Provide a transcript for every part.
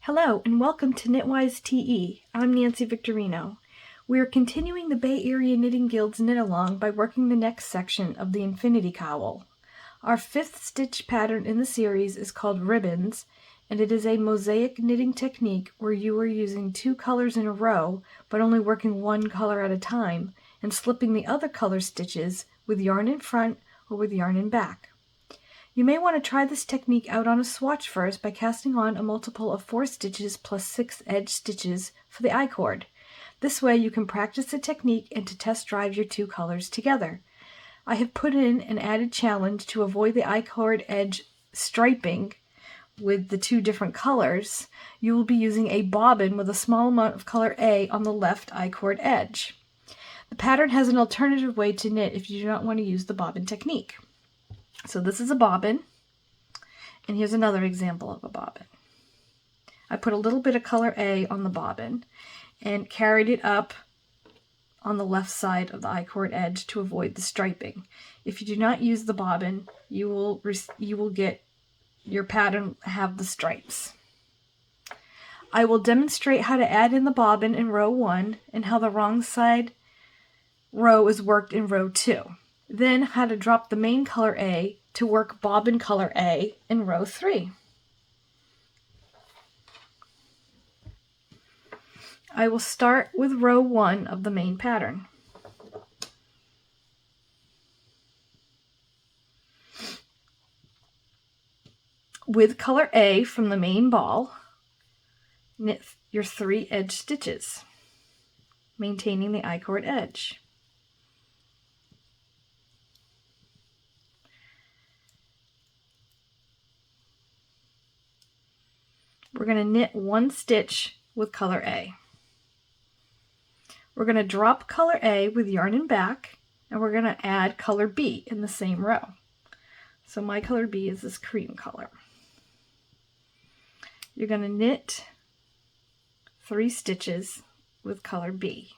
Hello and welcome to Knitwise TE. I'm Nancy Victorino. We are continuing the Bay Area Knitting Guild's knit along by working the next section of the Infinity Cowl. Our fifth stitch pattern in the series is called Ribbons, and it is a mosaic knitting technique where you are using two colors in a row but only working one color at a time and slipping the other color stitches with yarn in front or with yarn in back. You may want to try this technique out on a swatch first by casting on a multiple of 4 stitches plus 6 edge stitches for the I-cord. This way you can practice the technique and to test drive your two colors together. I have put in an added challenge to avoid the I-cord edge striping with the two different colors. You will be using a bobbin with a small amount of color A on the left I-cord edge. The pattern has an alternative way to knit if you do not want to use the bobbin technique. So this is a bobbin, and here's another example of a bobbin. I put a little bit of color A on the bobbin and carried it up on the left side of the I-cord edge to avoid the striping. If you do not use the bobbin, you will get your pattern have the stripes. I will demonstrate how to add in the bobbin in row 1 and how the wrong side row is worked in row 2. Then how to drop the main color A to work bobbin color A in row 3. I will start with row 1 of the main pattern. With color A from the main ball, knit your 3 edge stitches, maintaining the I-cord edge. We're going to knit 1 stitch with color A. We're going to drop color A with yarn in back, and we're going to add color B in the same row. So my color B is this cream color. You're going to knit 3 stitches with color B.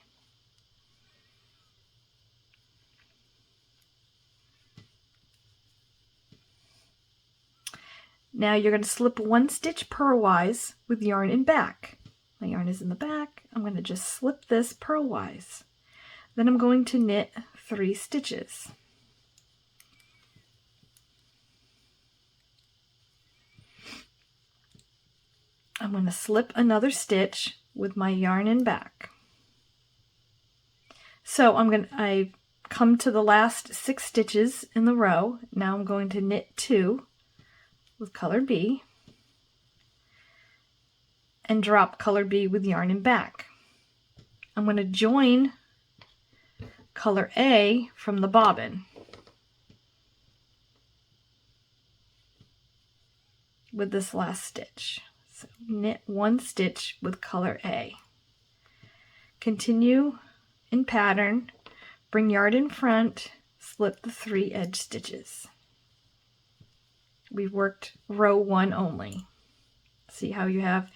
Now you're going to slip 1 stitch purlwise with yarn in back. My yarn is in the back. I'm going to just slip this purlwise. Then I'm going to knit 3 stitches. I'm going to slip another stitch with my yarn in back. So I've come to the last 6 stitches in the row. Now I'm going to knit 2 with color B and drop color B with yarn in back. I'm going to join color A from the bobbin with this last stitch. So knit 1 stitch with color A. Continue in pattern, bring yarn in front, slip the 3 edge stitches. We've worked row 1 only. See how you have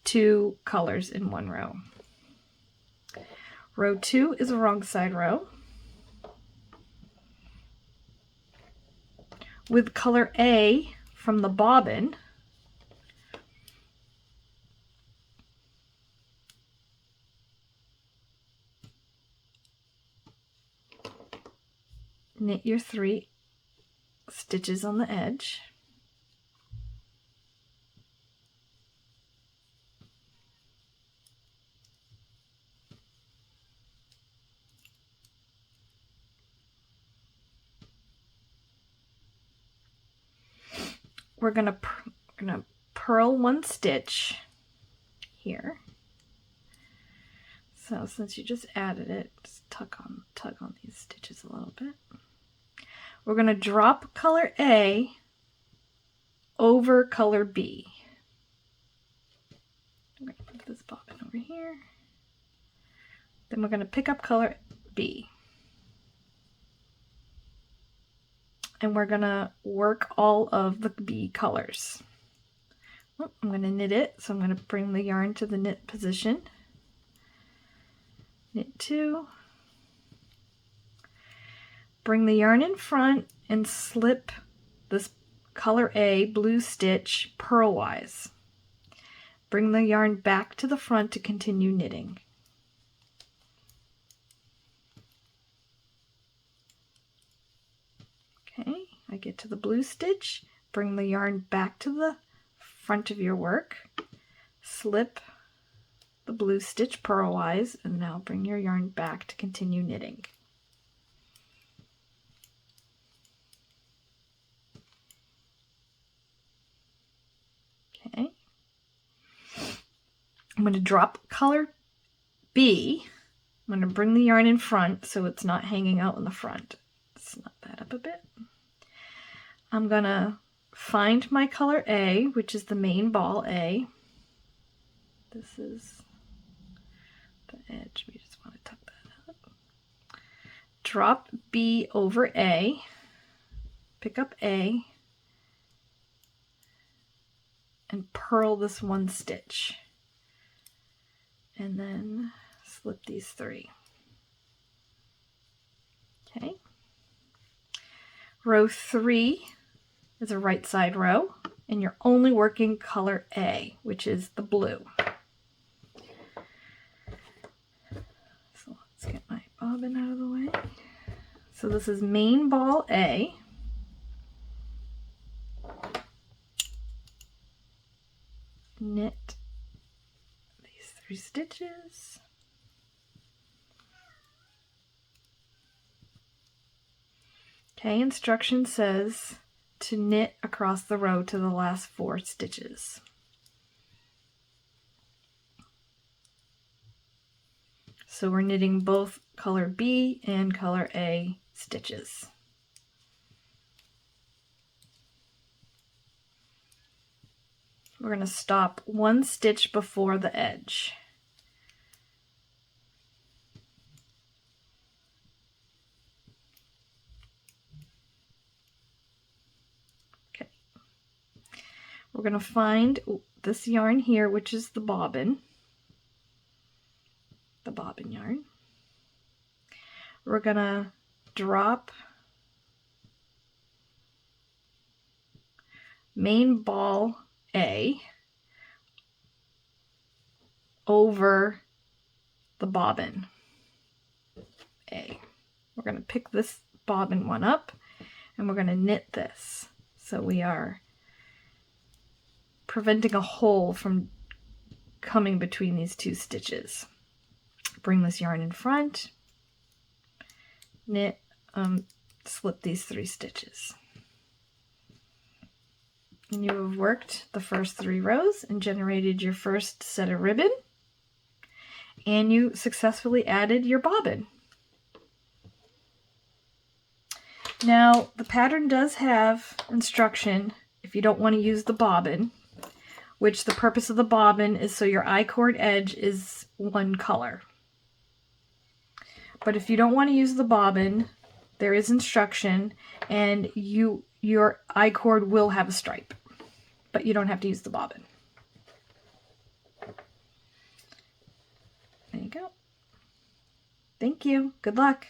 2 colors in one row. Row 2 is a wrong side row. With color A from the bobbin, knit your 3 stitches on the edge. We're gonna purl 1 stitch here. So since you just added it, just tug on these stitches a little bit. We're gonna drop color A over color B. I'm gonna put this bobbin over here. Then we're gonna pick up color B. And we're gonna work all of the B colors. Oh, I'm gonna knit it, so I'm gonna bring the yarn to the knit position. Knit 2. Bring the yarn in front and slip this color A blue stitch purlwise. Bring the yarn back to the front to continue knitting. Okay, I get to the blue stitch, bring the yarn back to the front of your work, slip the blue stitch purlwise, and now bring your yarn back to continue knitting. Okay. I'm going to drop color B. I'm going to bring the yarn in front so it's not hanging out in the front. Snap that up a bit. I'm going to find my color A, which is the main ball A. This is the edge. We just want to tuck that up. Drop B over A. Pick up A. And purl this one stitch. And then slip these 3. Okay. Row 3 is a right side row, and you're only working color A, which is the blue. So let's get my bobbin out of the way. So this is main ball A. Knit these 3 stitches. Okay, instruction says to knit across the row to the last 4 stitches. So we're knitting both color B and color A stitches. We're going to stop 1 stitch before the edge. Okay. We're going to find this yarn here, which is the bobbin yarn. We're going to drop main ball A over the bobbin A. We're going to pick this bobbin one up and we're going to knit this. So we are preventing a hole from coming between these 2 stitches. Bring this yarn in front, knit, slip these 3 stitches. And you have worked the first 3 rows and generated your first set of ribbon, and you successfully added your bobbin. Now the pattern does have instruction if you don't want to use the bobbin, which the purpose of the bobbin is so your I-cord edge is one color. But if you don't want to use the bobbin, there is instruction, and your I-cord will have a stripe, but you don't have to use the bobbin. There you go. Thank you. Good luck.